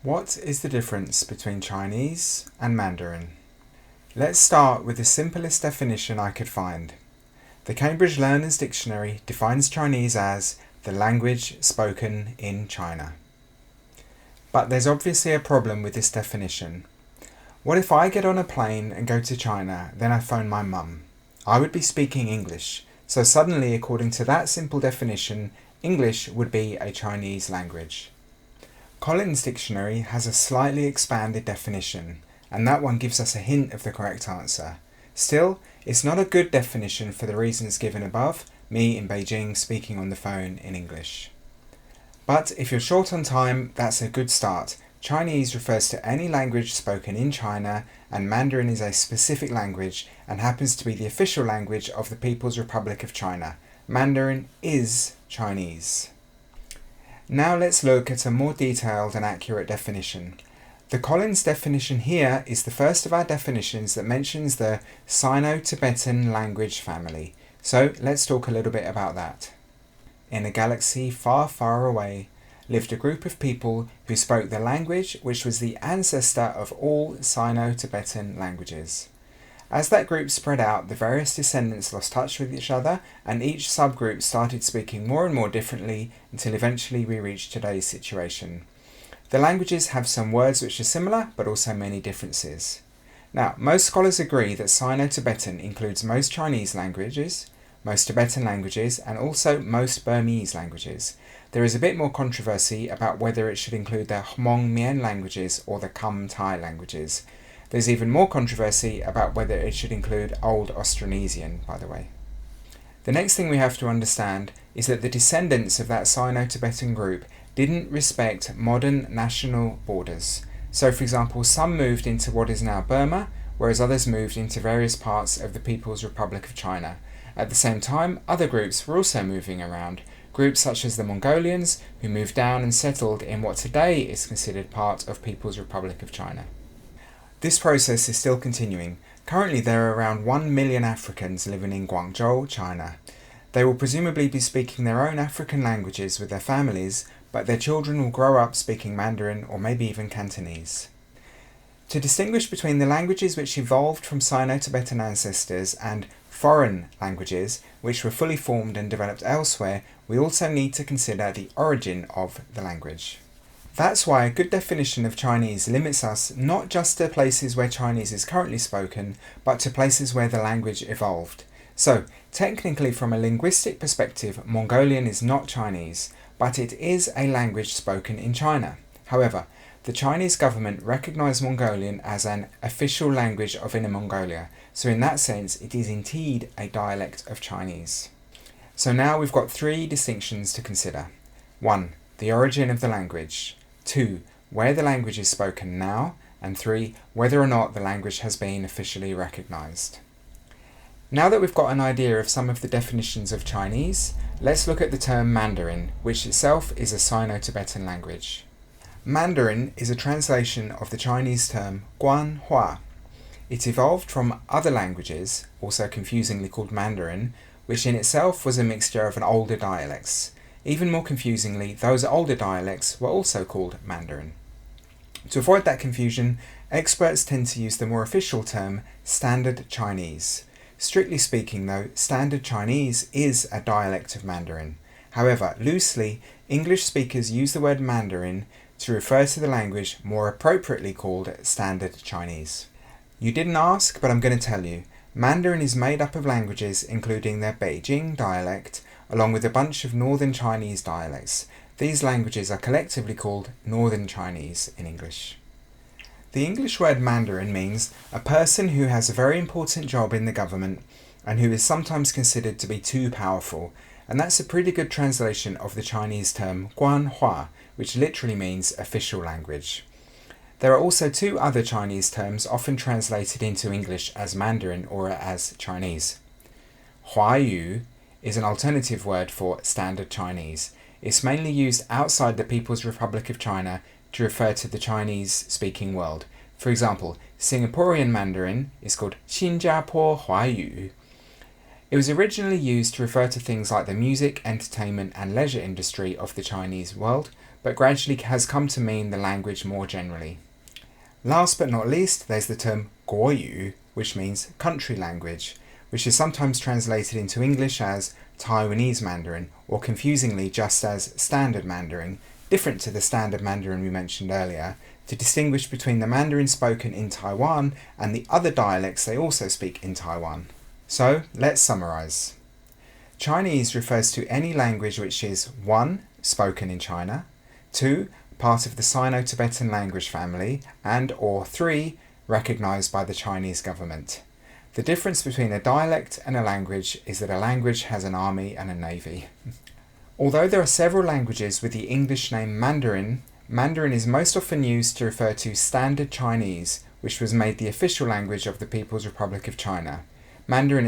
What is the difference between Chinese and Mandarin? Let's start with the simplest definition I could find. The Cambridge Learner's Dictionary defines Chinese as the language spoken in China. But there's obviously a problem with this definition. What if I get on a plane and go to China, then I phone my mum? I would be speaking English, so suddenly, according to that simple definition, English would be a Chinese language. Collins' dictionary has a slightly expanded definition, and that one gives us a hint of the correct answer. Still, it's not a good definition for the reasons given above, me in Beijing speaking on the phone in English. But if you're short on time, that's a good start. Chinese refers to any language spoken in China, and Mandarin is a specific language and happens to be the official language of the People's Republic of China. Mandarin is Chinese. Now let's look at a more detailed and accurate definition. The Collins definition here is the first of our definitions that mentions the Sino-Tibetan language family. So let's talk a little bit about that. In a galaxy far, far away, lived a group of people who spoke the language which was the ancestor of all Sino-Tibetan languages. As that group spread out, the various descendants lost touch with each other, and each subgroup started speaking more and more differently until eventually we reached today's situation. The languages have some words which are similar, but also many differences. Now, most scholars agree that Sino-Tibetan includes most Chinese languages, most Tibetan languages, and also most Burmese languages. There is a bit more controversy about whether it should include the Hmong-Mien languages or the Kham-Thai languages. There's even more controversy about whether it should include Old Austronesian, by the way. The next thing we have to understand is that the descendants of that Sino-Tibetan group didn't respect modern national borders. So, for example, some moved into what is now Burma, whereas others moved into various parts of the People's Republic of China. At the same time, other groups were also moving around. Groups such as the Mongolians, who moved down and settled in what today is considered part of People's Republic of China. This process is still continuing. Currently there are around 1 million Africans living in Guangzhou, China. They will presumably be speaking their own African languages with their families, but their children will grow up speaking Mandarin or maybe even Cantonese. To distinguish between the languages which evolved from Sino-Tibetan ancestors and foreign languages which were fully formed and developed elsewhere, we also need to consider the origin of the language. That's why a good definition of Chinese limits us not just to places where Chinese is currently spoken, but to places where the language evolved. So, technically from a linguistic perspective, Mongolian is not Chinese, but it is a language spoken in China. However, the Chinese government recognized Mongolian as an official language of Inner Mongolia, so in that sense it is indeed a dialect of Chinese. So now we've got three distinctions to consider. 1. The origin of the language. 2. Where the language is spoken now. And 3. Whether or not the language has been officially recognized. Now that we've got an idea of some of the definitions of Chinese, let's look at the term Mandarin, which itself is a Sino-Tibetan language. Mandarin is a translation of the Chinese term Guanhua. It evolved from other languages, also confusingly called Mandarin, which in itself was a mixture of older dialects. Even more confusingly, those older dialects were also called Mandarin. To avoid that confusion, experts tend to use the more official term Standard Chinese. Strictly speaking though, Standard Chinese is a dialect of Mandarin. However, loosely, English speakers use the word Mandarin to refer to the language more appropriately called Standard Chinese. You didn't ask, but I'm going to tell you. Mandarin is made up of languages including the Beijing dialect, along with a bunch of Northern Chinese dialects. These languages are collectively called Northern Chinese in English. The English word Mandarin means a person who has a very important job in the government and who is sometimes considered to be too powerful, and that's a pretty good translation of the Chinese term Guanhua, which literally means official language. There are also two other Chinese terms often translated into English as Mandarin or as Chinese. Huayu is an alternative word for Standard Chinese. It's mainly used outside the People's Republic of China to refer to the Chinese-speaking world. For example, Singaporean Mandarin is called 新加坡华语. It was originally used to refer to things like the music, entertainment and leisure industry of the Chinese world, but gradually has come to mean the language more generally. Last but not least, there's the term 国语, which means country language, which is sometimes translated into English as Taiwanese Mandarin, or confusingly just as Standard Mandarin, different to the Standard Mandarin we mentioned earlier, to distinguish between the Mandarin spoken in Taiwan and the other dialects they also speak in Taiwan. So, let's summarise. Chinese refers to any language which is 1. Spoken in China, 2. Part of the Sino-Tibetan language family, and or 3. Recognised by the Chinese government. The difference between a dialect and a language is that a language has an army and a navy. Although there are several languages with the English name Mandarin, Mandarin is most often used to refer to Standard Chinese, which was made the official language of the People's Republic of China. Mandarin